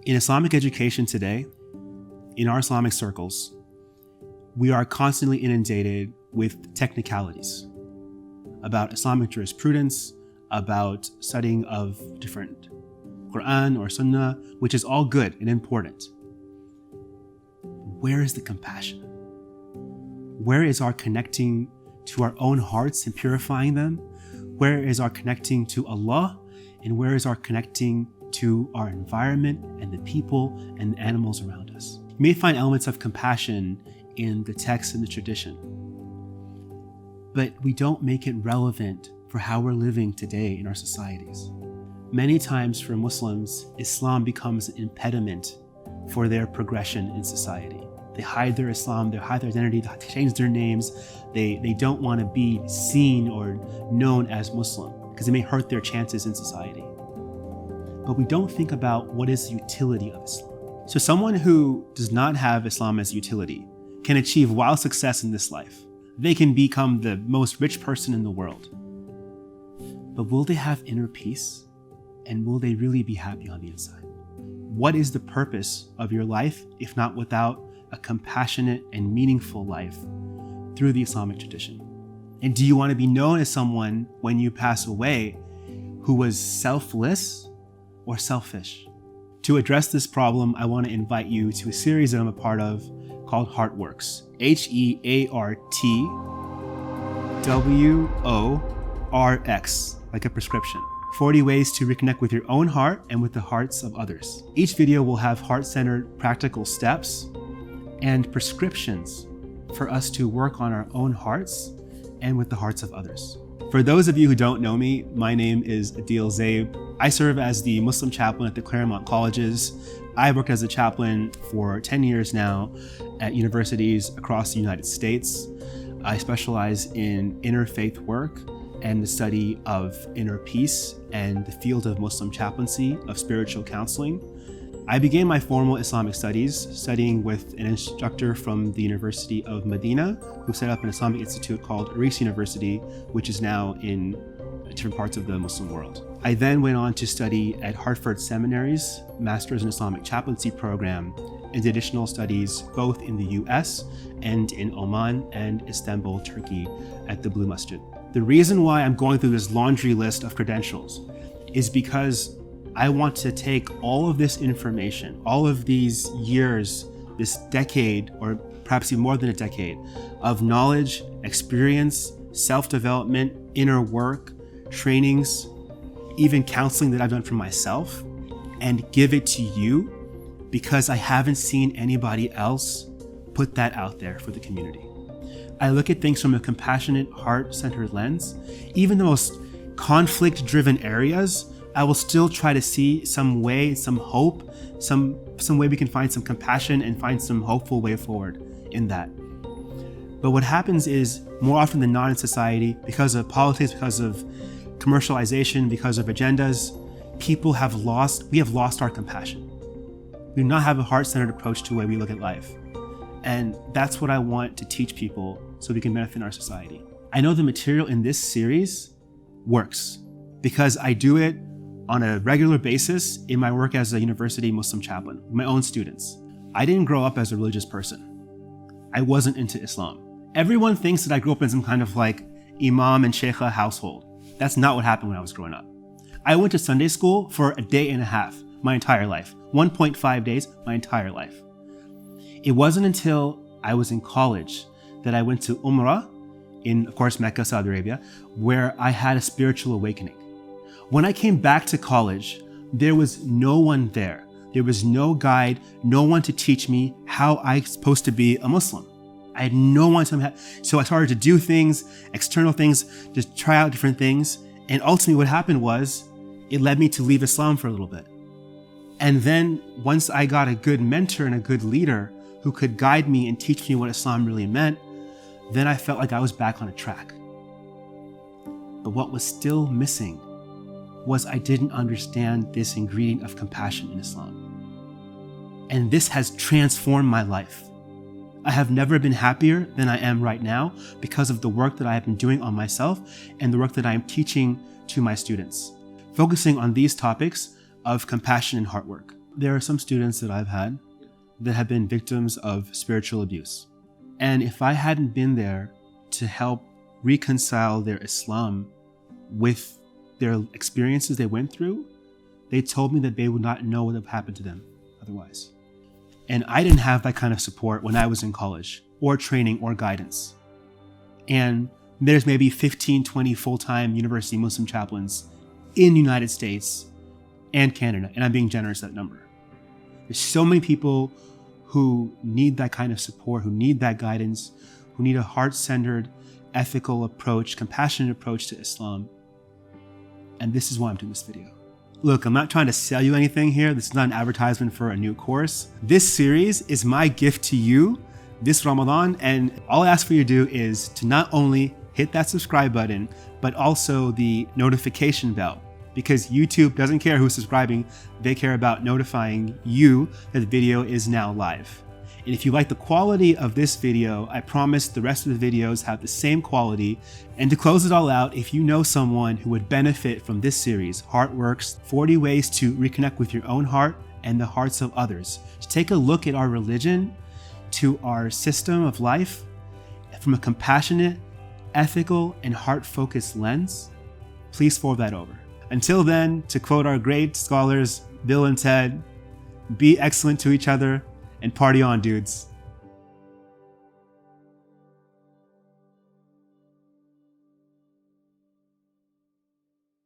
In Islamic education today, in our Islamic circles, we are constantly inundated with technicalities about Islamic jurisprudence, about studying of different Quran or Sunnah, which is all good and important. Where is the compassion? Where is our connecting to our own hearts and purifying them? Where is our connecting to Allah? And where is our connecting to our environment and the people and the animals around us? You may find elements of compassion in the text and the tradition, but we don't make it relevant for how we're living today in our societies. Many times for Muslims, Islam becomes an impediment for their progression in society. They hide their Islam, they hide their identity, they change their names. They don't want to be seen or known as Muslim because it may hurt their chances in society. But we don't think about what is the utility of Islam. So someone who does not have Islam as utility can achieve wild success in this life. They can become the most rich person in the world. But will they have inner peace? And will they really be happy on the inside? What is the purpose of your life if not without a compassionate and meaningful life through the Islamic tradition? And do you want to be known as someone when you pass away who was selfless or selfish? To address this problem, I want to invite you to a series that I'm a part of called Heart Worx. HeartWorx, like a prescription. 40 ways to reconnect with your own heart and with the hearts of others. Each video will have heart-centered practical steps and prescriptions for us to work on our own hearts and with the hearts of others. For those of you who don't know me, my name is Adeel Zeb. I serve as the Muslim chaplain at the Claremont colleges. I've worked as a chaplain for 10 years now at universities across the United States. I specialize in interfaith work and the study of inner peace and the field of Muslim chaplaincy, of spiritual counseling. I began my formal Islamic studies studying with an instructor from the University of Medina, who set up an Islamic institute called Heartworks University, which is now in different parts of the Muslim world. I then went on to study at Hartford Seminary's Master's in Islamic Chaplaincy program and did additional studies both in the US and in Oman and Istanbul, Turkey at the Blue Mosque. The reason why I'm going through this laundry list of credentials is because I want to take all of this information, all of these years, this decade, or perhaps even more than a decade, of knowledge, experience, self-development, inner work, trainings, even counseling that I've done for myself, and give it to you because I haven't seen anybody else put that out there for the community. I look at things from a compassionate, heart-centered lens. Even the most conflict-driven areas, I will still try to see some way, some hope, some way we can find some compassion and find some hopeful way forward in that. But what happens is, more often than not in society, because of politics, because of commercialization, because of agendas, we have lost our compassion. We do not have a heart-centered approach to the way we look at life. And that's what I want to teach people so we can benefit in our society. I know the material in this series works because I do it on a regular basis in my work as a university Muslim chaplain, my own students. I didn't grow up as a religious person. I wasn't into Islam. Everyone thinks that I grew up in some kind of like Imam and Sheikha household. That's not what happened when I was growing up. I went to Sunday school for a day and a half, my entire life. 1.5 days, my entire life. It wasn't until I was in college that I went to Umrah in, of course, Mecca, Saudi Arabia, where I had a spiritual awakening. When I came back to college, there was no one there. There was no guide, no one to teach me how I'm supposed to be a Muslim. I had no one to, so I started to do things, external things, just try out different things. And ultimately what happened was, it led me to leave Islam for a little bit. And then once I got a good mentor and a good leader who could guide me and teach me what Islam really meant, then I felt like I was back on a track. But what was still missing was I didn't understand this ingredient of compassion in Islam. And this has transformed my life. I have never been happier than I am right now because of the work that I have been doing on myself and the work that I am teaching to my students, focusing on these topics of compassion and heart work. There are some students that I've had that have been victims of spiritual abuse. And if I hadn't been there to help reconcile their Islam with their experiences they went through, they told me that they would not know what would have happened to them otherwise. And I didn't have that kind of support when I was in college, or training, or guidance. And there's maybe 15, 20 full-time university Muslim chaplains in the United States and Canada, and I'm being generous with that number. There's so many people who need that kind of support, who need that guidance, who need a heart-centered, ethical approach, compassionate approach to Islam. And this is why I'm doing this video. Look, I'm not trying to sell you anything here. This is not an advertisement for a new course. This series is my gift to you this Ramadan, and all I ask for you to do is to not only hit that subscribe button, but also the notification bell, because YouTube doesn't care who's subscribing. They care about notifying you that the video is now live. And if you like the quality of this video, I promise the rest of the videos have the same quality. And to close it all out, if you know someone who would benefit from this series, Heart Worx, 40 Ways to Reconnect with Your Own Heart and the Hearts of Others, to take a look at our religion, to our system of life, from a compassionate, ethical, and heart-focused lens, please forward that over. Until then, to quote our great scholars, Bill and Ted, be excellent to each other and party on, dudes.